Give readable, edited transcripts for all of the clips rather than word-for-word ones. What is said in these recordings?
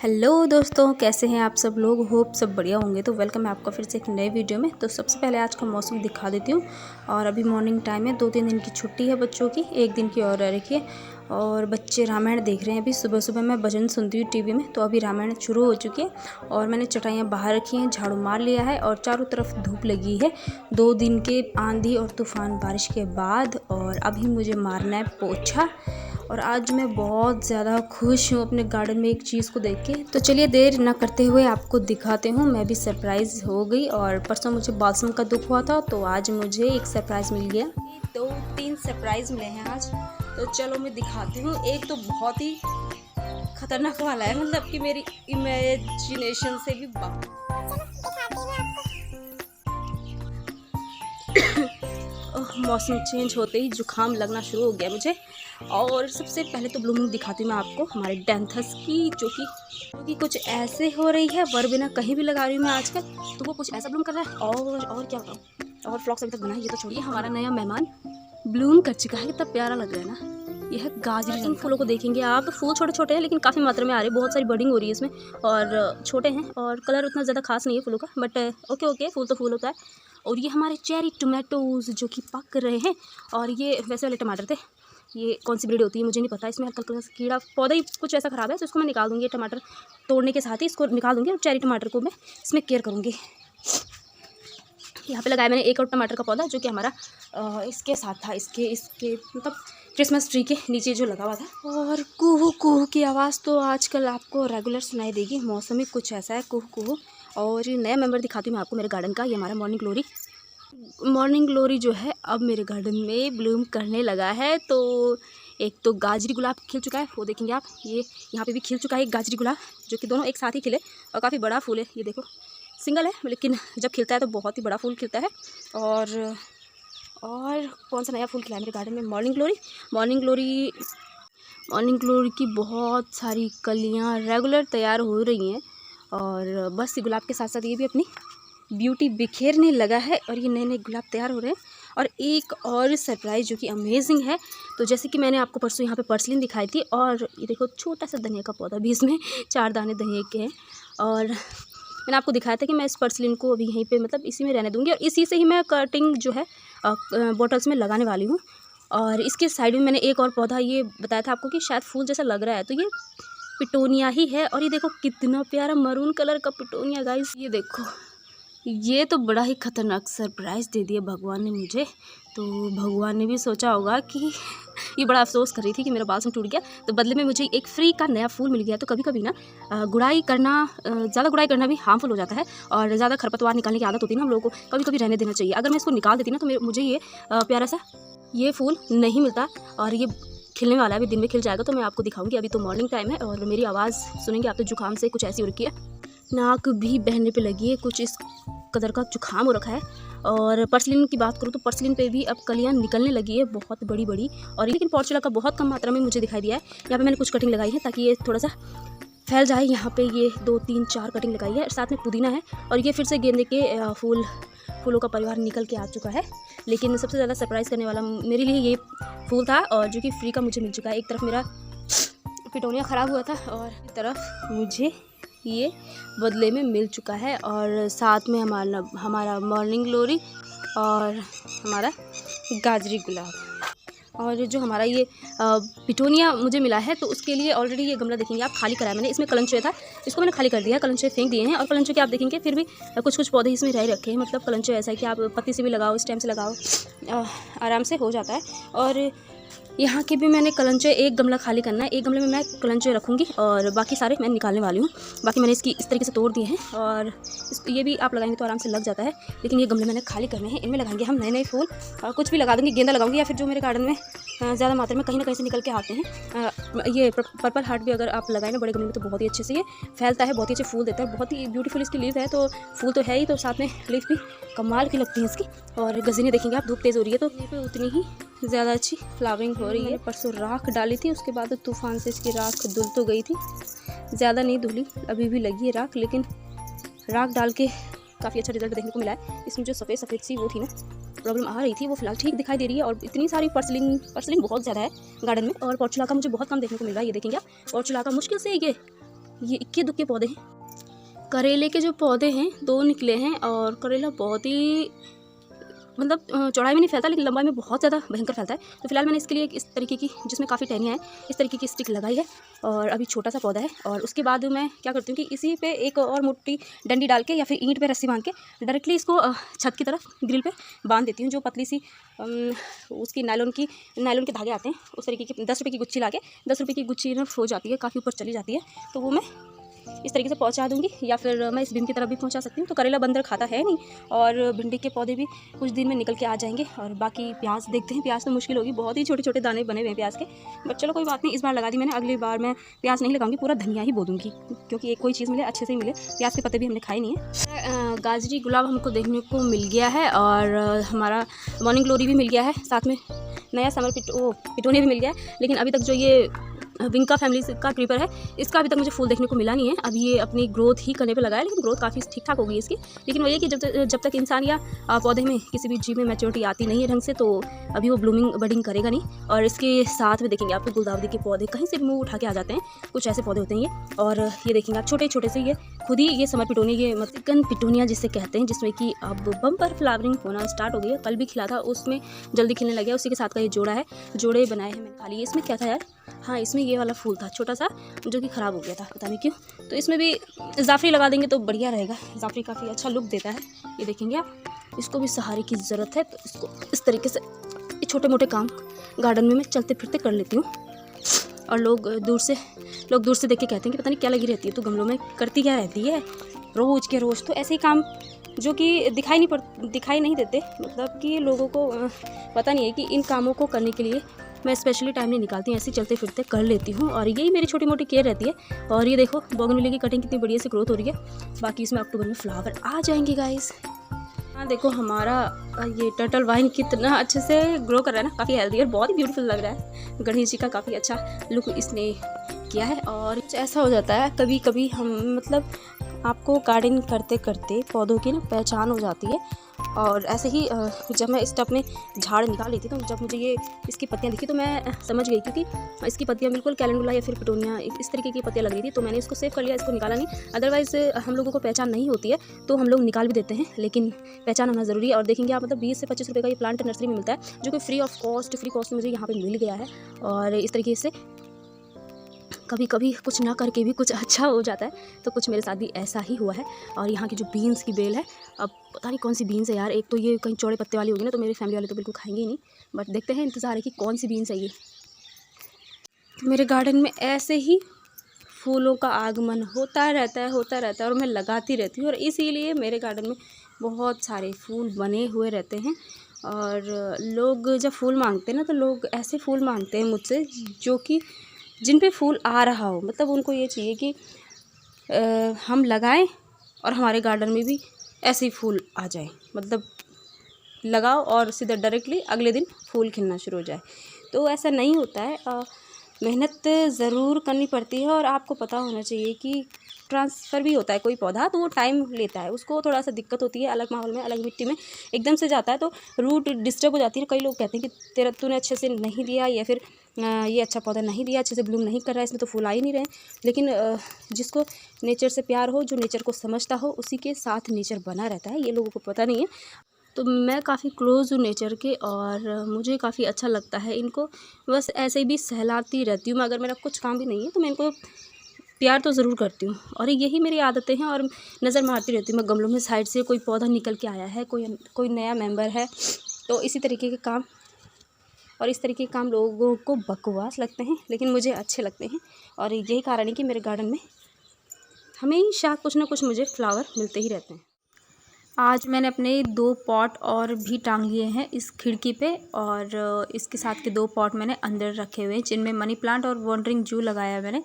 Hello दोस्तों, कैसे हैं आप सब लोग। होप सब बढ़िया होंगे। तो वेलकम है आपका फिर से एक नए वीडियो में। तो सबसे पहले आज का मौसम दिखा देती हूँ। और अभी मॉर्निंग टाइम है, 2-3 दिन की छुट्टी है बच्चों की, एक दिन की और रह रखी है। और बच्चे रामायण देख रहे हैं। अभी सुबह सुबह मैं भजन सुनती हूँ टीवी में, तो अभी रामायण शुरू हो चुकी है। और मैंने चटाइयाँ बाहर रखी हैं, झाड़ू मार लिया है और चारों तरफ धूप लगी है 2 दिन के आंधी और तूफान बारिश के बाद। और अभी मुझे मारना है पोछा। और आज मैं बहुत ज़्यादा खुश हूँ अपने गार्डन में एक चीज़ को देख के। तो चलिए देर ना करते हुए आपको दिखाते हूँ। मैं भी सरप्राइज़ हो गई। और परसों मुझे बालसम का दुख हुआ था, तो आज मुझे एक सरप्राइज़ मिल गया। 2-3 सरप्राइज़ मिले हैं आज, तो चलो मैं दिखाती हूँ। एक तो बहुत ही खतरनाक वाला है, मतलब कि मेरी इमेजिनेशन से भी मौसम चेंज होते ही जुकाम लगना शुरू हो गया मुझे। और सबसे पहले तो ब्लूमिंग दिखाती हूँ मैं आपको हमारे डेंथस की, जो कि कुछ ऐसे हो रही है। वर्बिना कहीं भी लगा रही हूँ मैं आजकल, तो वो कुछ ऐसा ब्लूम कर रहा है। और क्या बताऊँ। और फ्लॉक्स अभी तक बना है, ये तो छोड़िए। हमारा नया मेहमान ब्लूम कर चुका है। कितना प्यारा लग रहा है ना। यह गाजरी। इन फूलों को देखेंगे आप, तो फूल छोटे छोटे हैं लेकिन काफ़ी मात्रा में आ रहे हैं। बहुत सारी बडिंग हो रही है इसमें, और छोटे हैं और कलर उतना ज़्यादा खास नहीं है फूलों का, बट ओके फूल तो फूल होता है। और ये हमारे चेरी टोमेटोज़ जो कि पक रहे हैं। और ये वैसे वाले टमाटर थे। ये कौन सी ब्रीड होती है मुझे नहीं पता। इसमें हल्का हल्का कीड़ा, पौधा ही कुछ ऐसा ख़राब है, तो इसको मैं निकाल दूँगी। टमाटर तोड़ने के साथ ही इसको निकाल दूँगी और चेरी टमाटर को मैं इसमें केयर करूँगी। यहाँ पे लगाया मैंने एक और टमाटर का पौधा, जो कि हमारा इसके साथ था, इसके मतलब क्रिसमस ट्री के नीचे जो लगा हुआ था। और कुहू कुहू की आवाज़ तो आजकल आपको रेगुलर सुनाई देगी। मौसम ही कुछ ऐसा है, कुहू कुहू। और नया मेंबर दिखाती हूँ मैं आपको मेरे गार्डन का। ये हमारा मॉर्निंग ग्लोरी जो है अब मेरे गार्डन में ब्लूम करने लगा है। तो एक तो गाजरी गुलाब खिल चुका है, वो देखेंगे आप। ये यहाँ पे भी खिल चुका है एक गाजरी गुलाब, जो कि दोनों एक साथ ही खिले और काफ़ी बड़ा फूल है। ये देखो, सिंगल है लेकिन जब खिलता है तो बहुत ही बड़ा फूल खिलता है। और कौन सा नया फूल खिला है मेरे गार्डन में। मॉर्निंग ग्लोरी की बहुत सारी कलियाँ रेगुलर तैयार हो रही हैं। और बस ये गुलाब के साथ साथ ये भी अपनी ब्यूटी बिखेरने लगा है। और ये नए नए गुलाब तैयार हो रहे हैं। और एक और सरप्राइज़ जो कि अमेजिंग है। तो जैसे कि मैंने आपको परसों यहाँ पे पर्सलिन दिखाई थी, और ये देखो छोटा सा धनिया का पौधा भी, इसमें 4 दाने धनिया के हैं। और मैंने आपको दिखाया था कि मैं इस पर्सलिन को अभी यहीं पे मतलब इसी में रहने दूँगी, और इसी से ही मैं कटिंग जो है बॉटल्स में लगाने वाली हूँ। और इसके साइड में मैंने एक और पौधा ये बताया था आपको कि शायद फूल जैसा लग रहा है, तो ये पिटोनिया ही है। और ये देखो कितना प्यारा मरून कलर का पिटोनिया गाइस। ये देखो, ये तो बड़ा ही खतरनाक सरप्राइज़ दे दिया भगवान ने मुझे। तो भगवान ने भी सोचा होगा कि ये बड़ा अफसोस कर रही थी कि मेरा बालसम टूट गया, तो बदले में मुझे एक फ्री का नया फूल मिल गया। तो कभी कभी ना गुड़ाई करना, ज़्यादा गुड़ाई करना भी हार्मफुल हो जाता है। और ज़्यादा खरपतवार निकालने की आदत होती है ना हम लोगों को, कभी कभी रहने देना चाहिए। अगर मैं इसको निकाल देती ना, तो मुझे ये प्यारा सा ये फूल नहीं मिलता। और ये खिलने वाला है, अभी दिन में खिल जाएगा, तो मैं आपको दिखाऊंगी। अभी तो मॉर्निंग टाइम है और मेरी आवाज़ सुनेंगे आप तो जुकाम से कुछ ऐसी हो रखी है, नाक भी बहने पे लगी है, कुछ इस कदर का जुकाम हो रखा है। और पर्सलिन की बात करूँ तो पर्सलिन पे भी अब कलियाँ निकलने लगी है बहुत बड़ी बड़ी। और लेकिन पोर्चुला का बहुत कम मात्रा में मुझे दिखाई दिया है। यहाँ पे मैंने कुछ कटिंग लगाई है ताकि ये थोड़ा सा फैल जाए। यहाँ पे ये 2-3-4 कटिंग लगाई है, साथ में पुदीना है। और ये फिर से गेंदे के फूलों का परिवार निकल के आ चुका है। लेकिन सबसे ज़्यादा सरप्राइज़ करने वाला मेरे लिए ये फूल था, और जो कि फ्री का मुझे मिल चुका है। एक तरफ मेरा पिटोनिया ख़राब हुआ था और एक तरफ मुझे ये बदले में मिल चुका है। और साथ में हमारा मॉर्निंग ग्लोरी और हमारा गाजरी गुलाब। और जो हमारा ये पिटोनिया मुझे मिला है, तो उसके लिए ऑलरेडी ये गमला देखेंगे आप खाली करा है मैंने। इसमें कलंचुए था, इसको मैंने खाली कर दिया, कलंचुए फेंक दिए हैं। और कलंचुए के आप देखेंगे फिर भी कुछ पौधे इसमें रह रखे हैं। मतलब कलंचुए ऐसा है कि आप पत्ती से भी लगाओ, स्टेम से लगाओ, आराम से हो जाता है। और यहाँ के भी मैंने कलंचे, एक गमला खाली करना है, एक गमले में मैं कलंचे रखूँगी और बाकी सारे मैं निकालने वाली हूँ। बाकी मैंने इसकी इस तरीके से तोड़ दिए हैं, और ये भी आप लगाएंगे तो आराम से लग जाता है। लेकिन ये गमले मैंने खाली करने हैं, इनमें लगाएंगे हम नए नए फूल। और कुछ भी लगा दूँगी, गेंदा लगाऊंगी, या फिर जो मेरे गार्डन में ज़्यादा मात्रा में कहीं ना कहीं से निकल के आते हैं। ये पर्पल हार्ट भी अगर आप लगाएं ना बड़े गमले में, तो बहुत ही अच्छे से ये फैलता है, बहुत ही अच्छे फूल देता है, बहुत ही ब्यूटीफुल इसकी लीफ है। तो फूल तो है ही, तो साथ में लीफ भी कमाल की लगती है इसकी। और गज़ीने देखेंगे आप, धूप तेज़ हो रही है तो ये पे उतनी ही ज़्यादा अच्छी फ्लावरिंग हो रही है। परसों राख डाली थी, उसके बाद तूफ़ान से इसकी राख धुल तो गई थी, ज़्यादा नहीं धुली, अभी भी लगी है राख। लेकिन राख डाल के काफ़ी अच्छा रिजल्ट देखने को मिला है। इसमें जो सफ़ेद सफ़ेद सी वो थी ना, प्रॉब्लम आ रही थी, वो फिलहाल ठीक दिखाई दे रही है। और इतनी सारी पर्सलिन बहुत ज़्यादा है गार्डन में। और पोर्चुला का मुझे बहुत कम देखने को मिल रहा है। ये देखेंगे आप, पोर्चुला का मुश्किल से ये ये इक्के दुक्के पौधे हैं। करेले के जो पौधे हैं 2 निकले हैं और करेला बहुत ही मतलब चौड़ाई में नहीं फैलता लेकिन लंबाई में बहुत ज़्यादा भयंकर फैलता है। तो फिलहाल मैंने इसके लिए इस तरीके की, जिसमें काफ़ी टहनियाँ हैं, इस तरीके की स्टिक लगाई है और अभी छोटा सा पौधा है। और उसके बाद मैं क्या करती हूँ कि इसी पे एक और मोटी डंडी डाल के या फिर ईंट पे रस्सी बांध के डायरेक्टली इसको छत की तरफ ग्रिल पे बांध देती हूँ। जो पतली सी उसकी नायलॉन के धागे आते हैं, उस तरीके की 10 रुपये की गुच्छी ला के, 10 रुपये की गुच्छी इनफ हो जाती है, काफ़ी ऊपर चली जाती है, तो वो मैं इस तरीके से पहुंचा दूंगी। या फिर मैं इस भीम की तरफ भी पहुंचा सकती हूँ। तो करेला बंदर खाता है नहीं और भिंडी के पौधे भी कुछ दिन में निकल के आ जाएंगे। और बाकी प्याज देखते हैं, प्याज तो मुश्किल होगी, बहुत ही छोटे छोटे दाने बने हुए हैं प्याज के, बट चलो कोई बात नहीं, इस बार लगा दी मैंने, अगली बार मैं प्याज नहीं लगाऊंगी, पूरा धनिया ही बो दूंगी, क्योंकि एक कोई चीज़ मिले अच्छे से ही मिले। प्याज के पत्ते भी हमने खाए नहीं है। गाजरी गुलाब हमको देखने को मिल गया है और हमारा मॉर्निंग ग्लोरी भी मिल गया है, साथ में नया समर पिटोनिया भी मिल गया है। लेकिन अभी तक जो ये विंका फैमिली का क्रीपर है, इसका अभी तक मुझे फूल देखने को मिला नहीं है। अभी ये अपनी ग्रोथ ही करने पे लगा है, लेकिन ग्रोथ काफ़ी ठीक ठाक हो गई इसकी। लेकिन वही है कि जब तक इंसान या पौधे में किसी भी जीव में मैच्योरिटी आती नहीं है ढंग से, तो अभी वो ब्लूमिंग बडिंग करेगा नहीं। और इसके साथ में देखेंगे आपको गुलदाउदी के पौधे कहीं से भी मुँह उठा के आ जाते हैं, कुछ ऐसे पौधे होते हैं ये। और ये देखेंगे आप छोटे छोटे से, ये खुद ही ये समर पिटोनिया, ये मक्सिकन पिटोनिया जिसे कहते हैं, जिसमें कि अब बम्पर फ्लावरिंग होना स्टार्ट हो गई है। कल भी खिला था, उसमें जल्दी खिलने लग गया। उसी के साथ का ये जोड़ा है, जोड़े बनाए हैं मैंने खाली। इसमें क्या था यार, हाँ इसमें ये वाला फूल था छोटा सा, जो कि ख़राब हो गया था, पता नहीं क्यों। तो इसमें भी जाफरी लगा देंगे तो बढ़िया रहेगा, जाफरी काफ़ी अच्छा लुक देता है। ये देखेंगे आप, इसको भी सहारे की ज़रूरत है, तो इसको इस तरीके से ये छोटे मोटे काम गार्डन में मैं चलते फिरते कर लेती हूँ। और लोग दूर से देख के कहते हैं कि पता नहीं क्या लगी रहती है, तो गमलों में करती क्या रहती है रोज़ के रोज़। तो ऐसे ही काम जो कि दिखाई नहीं देते, मतलब कि लोगों को पता नहीं है कि इन कामों को करने के लिए मैं स्पेशली टाइम नहीं निकालती, ऐसे चलते फिरते कर लेती हूँ। और यही मेरी छोटी मोटी केयर रहती है। और ये देखो बोगनविले की कटिंग कितनी बढ़िया से ग्रोथ हो रही है। बाकी इसमें अक्टूबर में फ्लावर आ जाएंगे गाइस। हाँ देखो हमारा ये टर्टल वाइन कितना अच्छे से ग्रो कर रहा है ना, काफ़ी हेल्दी और बहुत ही ब्यूटीफुल लग रहा है। गणेश जी का काफ़ी अच्छा लुक इसने किया है। और ऐसा हो जाता है कभी कभी हम, मतलब आपको गार्डनिंग करते करते पौधों की ना पहचान हो जाती है। और ऐसे ही जब मैं इस टब में झाड़ निकाल रही थी, तो जब मुझे ये इसकी पत्तियां दिखी तो मैं समझ गई, क्योंकि इसकी पत्तियां बिल्कुल कैलेंडुला या फिर पिटोनिया इस तरीके की पत्तियां लग रही थी। तो मैंने इसको सेव कर लिया, इसको निकाला नहीं। अदरवाइज़ हम लोगों को पहचान नहीं होती है तो हम लोग निकाल भी देते हैं, लेकिन पहचान होना ज़रूरी है। और देखेंगे आप, मतलब 20 से 25 रुपये का ये प्लांट नर्सरी में मिलता है, जो कि फ्री कॉस्ट मुझे यहाँ पर मिल गया है। और इस तरीके से कभी कभी कुछ ना करके भी कुछ अच्छा हो जाता है, तो कुछ मेरे साथ भी ऐसा ही हुआ है। और यहाँ की जो बीन्स की बेल है, अब पता नहीं कौन सी बीन्स है यार, एक तो ये कहीं चौड़े पत्ते वाली होगी ना, तो मेरी फैमिली वाले तो बिल्कुल खाएंगे ही नहीं, बट देखते हैं, इंतज़ार है कि कौन सी बीन्स है ये। तो मेरे गार्डन में ऐसे ही फूलों का आगमन होता रहता है और मैं लगाती रहती हूँ। और इसीलिए मेरे गार्डन में बहुत सारे फूल बने हुए रहते हैं। और लोग जब फूल मांगते हैं ना, तो लोग ऐसे फूल मांगते हैं मुझसे जो कि जिन पे फूल आ रहा हो, मतलब उनको ये चाहिए कि हम लगाएं और हमारे गार्डन में भी ऐसे ही फूल आ जाए, मतलब लगाओ और सीधा डायरेक्टली अगले दिन फूल खिलना शुरू हो जाए। तो ऐसा नहीं होता है, मेहनत ज़रूर करनी पड़ती है। और आपको पता होना चाहिए कि ट्रांसफ़र भी होता है कोई पौधा, तो वो टाइम लेता है, उसको थोड़ा सा दिक्कत होती है। अलग माहौल में, अलग मिट्टी में एकदम से जाता है तो रूट डिस्टर्ब हो जाती है। कई लोग कहते हैं कि तूने अच्छे से नहीं दिया, या फिर ये अच्छा पौधा नहीं दिया, अच्छे से ब्लूम नहीं कर रहा है, इसमें तो फूल आ ही नहीं रहे। लेकिन जिसको नेचर से प्यार हो, जो नेचर को समझता हो, उसी के साथ नेचर बना रहता है, ये लोगों को पता नहीं है। तो मैं काफ़ी क्लोज़ हूँ नेचर के और मुझे काफ़ी अच्छा लगता है इनको बस ऐसे भी सहलाती रहती हूँ मैं। अगर मेरा कुछ काम भी नहीं है तो मैं इनको प्यार तो ज़रूर करती हूँ, और यही मेरी आदतें हैं। और नज़र मारती रहती हूँ मैं गमलों में, साइड से कोई पौधा निकल के आया है, कोई नया मेंबर है, तो इसी तरीके के काम। और इस तरीके के काम लोगों को बकवास लगते हैं, लेकिन मुझे अच्छे लगते हैं। और यही कारण है कि मेरे गार्डन में हमेशा कुछ ना कुछ मुझे फ्लावर मिलते ही रहते हैं। आज मैंने अपने 2 पॉट और भी टांग लिए हैं इस खिड़की पे, और इसके साथ के 2 पॉट मैंने अंदर रखे हुए हैं, जिनमें मनी प्लांट और वांडरिंग जू लगाया है मैंने।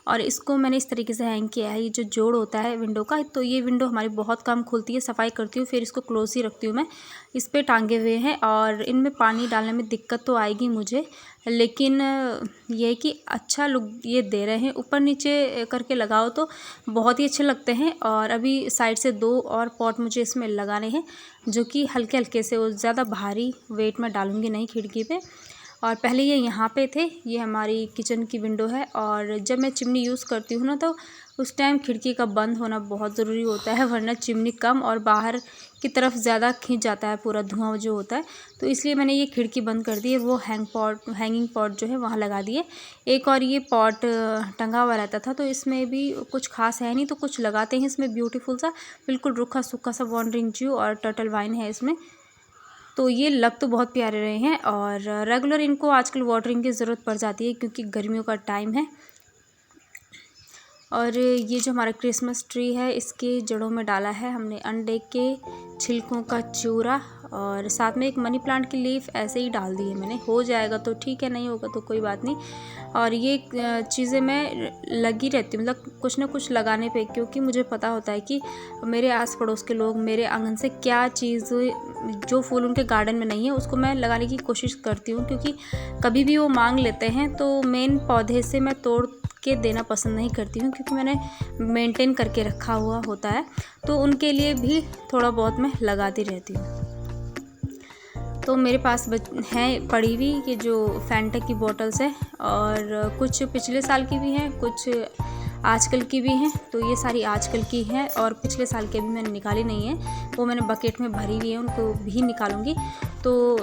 और इसको मैंने इस तरीके से हैंग किया है। ये जो जोड़ होता है विंडो का, तो ये विंडो हमारी बहुत कम खुलती है, सफाई करती हूँ फिर इसको क्लोज ही रखती हूँ मैं। इस पे टांगे हुए हैं और इनमें पानी डालने में दिक्कत तो आएगी मुझे, लेकिन ये कि अच्छा लुक ये दे रहे हैं। ऊपर नीचे करके लगाओ तो बहुत ही अच्छे लगते हैं। और अभी साइड से 2 और पॉट मुझे इसमें लगाने हैं, जो कि हल्के हल्के से, वो ज़्यादा भारी वेट में डालूँगी नहीं खिड़की पे। और पहले ये यहाँ पे थे, ये हमारी किचन की विंडो है। और जब मैं चिमनी यूज़ करती हूँ ना, तो उस टाइम खिड़की का बंद होना बहुत ज़रूरी होता है, वरना चिमनी कम और बाहर की तरफ ज़्यादा खींच जाता है पूरा धुआं जो होता है। तो इसलिए मैंने ये खिड़की बंद कर दी है। वो हैंगिंग पॉट जो है वहाँ लगा दिए। एक और ये पॉट टंगा हुआ रहता था, तो इसमें भी कुछ खास है नहीं, तो कुछ लगाते हैं इसमें ब्यूटीफुल सा, बिल्कुल रूखा सूखा सा वॉन्डरिंग जू और टर्टल वाइन है इसमें। तो ये लग तो बहुत प्यारे रहे हैं और रेगुलर इनको आजकल वाटरिंग की ज़रूरत पड़ जाती है क्योंकि गर्मियों का टाइम है। और ये जो हमारा क्रिसमस ट्री है, इसके जड़ों में डाला है हमने अंडे के छिलकों का चूरा और साथ में एक मनी प्लांट की लीफ ऐसे ही डाल दी है मैंने। हो जाएगा तो ठीक है, नहीं होगा तो कोई बात नहीं। और ये चीज़ें मैं लगी रहती हूँ, मतलब कुछ ना कुछ लगाने पे, क्योंकि मुझे पता होता है कि मेरे आस पड़ोस के लोग मेरे आंगन से क्या चीज़, जो फूल उनके गार्डन में नहीं है उसको मैं लगाने की कोशिश करती हूँ, क्योंकि कभी भी वो मांग लेते हैं। तो मेन पौधे से मैं तोड़ के देना पसंद नहीं करती हूँ, क्योंकि मैंने मेंटेन करके रखा हुआ होता है, तो उनके लिए भी थोड़ा बहुत मैं लगाती रहती हूँ। तो मेरे पास हैं पड़ी हुई ये जो फैंटा की बॉटल्स है, और कुछ पिछले साल की भी हैं, कुछ आजकल की भी हैं। तो ये सारी आजकल की हैं और पिछले साल की अभी मैंने निकाली नहीं है, वो मैंने बकेट में भरी हुई है, उनको भी निकालूंगी। तो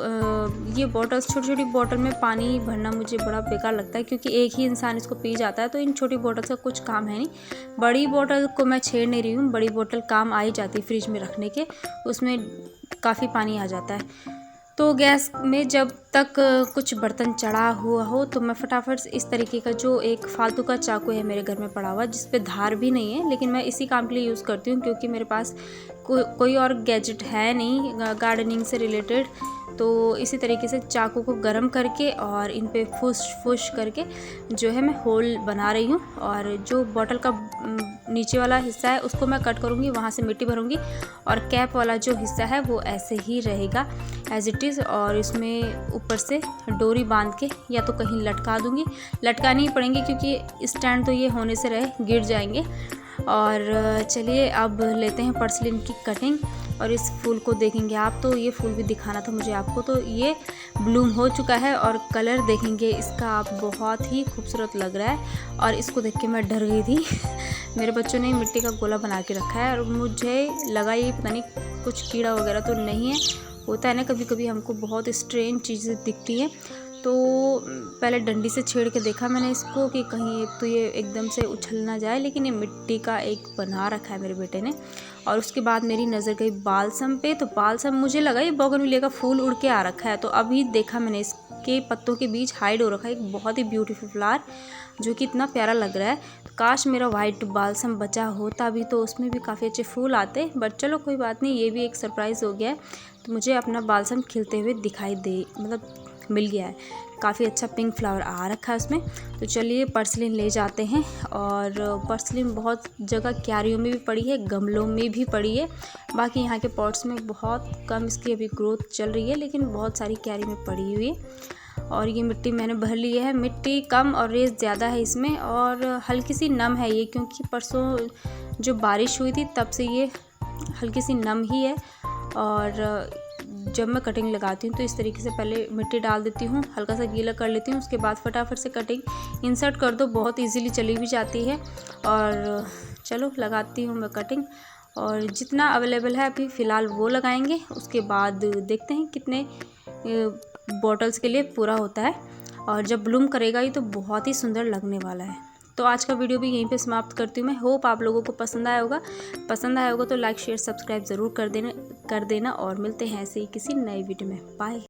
ये बॉटल्स, छोटी छोटी बॉटल में पानी भरना मुझे बड़ा बेकार लगता है, क्योंकि एक ही इंसान इसको पी जाता है, तो इन छोटी बॉटल का कुछ काम है नहीं। बड़ी बॉटल को मैं छेड़ नहीं रही हूँ, बड़ी बॉटल काम आ ही जाती है फ्रिज में रखने के, उसमें काफ़ी पानी आ जाता है। तो गैस में जब तक कुछ बर्तन चढ़ा हुआ हो, तो मैं फटाफट इस तरीके का जो एक फालतू का चाकू है मेरे घर में पड़ा हुआ, जिस पे धार भी नहीं है, लेकिन मैं इसी काम के लिए यूज़ करती हूँ, क्योंकि मेरे पास कोई और गैजेट है नहीं गार्डनिंग से रिलेटेड। तो इसी तरीके से चाकू को गर्म करके और इन पे फुश करके जो है मैं होल बना रही हूँ। और जो बॉटल का नीचे वाला हिस्सा है उसको मैं कट करूँगी, वहाँ से मिट्टी भरूँगी, और कैप वाला जो हिस्सा है वो ऐसे ही रहेगा एज इट इज़। और इसमें ऊपर से डोरी बांध के या तो कहीं लटका दूँगी, लटकानी ही पड़ेंगी क्योंकि स्टैंड तो ये होने से रहे गिर जाएंगे। और चलिए अब लेते हैं पर्सलिन की कटिंग और इस फूल को देखेंगे आप। तो ये फूल भी दिखाना था मुझे आपको। तो ये ब्लूम हो चुका है और कलर देखेंगे इसका आप, बहुत ही खूबसूरत लग रहा है। और इसको देख के मैं डर गई थी मेरे बच्चों ने मिट्टी का गोला बना के रखा है और मुझे लगा ये पता नहीं कुछ कीड़ा वगैरह तो नहीं है। होता है ना कभी कभी हमको बहुत स्ट्रेंज चीज़ें दिखती हैं। तो पहले डंडी से छेड़ के देखा मैंने इसको कि कहीं तो ये एकदम से उछल ना जाए, लेकिन ये मिट्टी का एक बना रखा है मेरे बेटे ने। और उसके बाद मेरी नज़र गई बालसम पे, तो बालसम मुझे लगा ये बोगनविलिया का फूल उड़ के आ रखा है। तो अभी देखा मैंने इसके पत्तों के बीच हाइड हो रखा है एक बहुत ही ब्यूटीफुल फ्लावर, जो कि इतना प्यारा लग रहा है। तो काश मेरा वाइट बालसम बचा होता भी, तो उसमें भी काफ़ी अच्छे फूल आते, बट चलो कोई बात नहीं, ये भी एक सरप्राइज़ हो गया है। तो मुझे अपना बालसम खिलते हुए दिखाई दे मतलब मिल गया है, काफ़ी अच्छा पिंक फ्लावर आ रखा है उसमें। तो चलिए पर्सलिन ले जाते हैं। और पर्सलिन बहुत जगह क्यारियों में भी पड़ी है, गमलों में भी पड़ी है, बाकी यहाँ के पॉट्स में बहुत कम इसकी अभी ग्रोथ चल रही है, लेकिन बहुत सारी क्यारी में पड़ी हुई है। और ये मिट्टी मैंने भर ली है, मिट्टी कम और रेत ज़्यादा है इसमें, और हल्की सी नम है ये, क्योंकि परसों जो बारिश हुई थी तब से ये हल्की सी नम ही है। और जब मैं कटिंग लगाती हूँ तो इस तरीके से पहले मिट्टी डाल देती हूँ, हल्का सा गीला कर लेती हूँ, उसके बाद फटाफट से कटिंग इंसर्ट कर दो, बहुत इजीली चली भी जाती है। और चलो लगाती हूँ मैं कटिंग, और जितना अवेलेबल है अभी फ़िलहाल वो लगाएंगे, उसके बाद देखते हैं कितने बॉटल्स के लिए पूरा होता है। और जब ब्लूम करेगा ये तो बहुत ही सुंदर लगने वाला है। तो आज का वीडियो भी यहीं पे समाप्त करती हूँ मैं। होप आप लोगों को पसंद आया होगा तो लाइक शेयर सब्सक्राइब ज़रूर कर देना और मिलते हैं ऐसे ही किसी नए वीडियो में। बाय।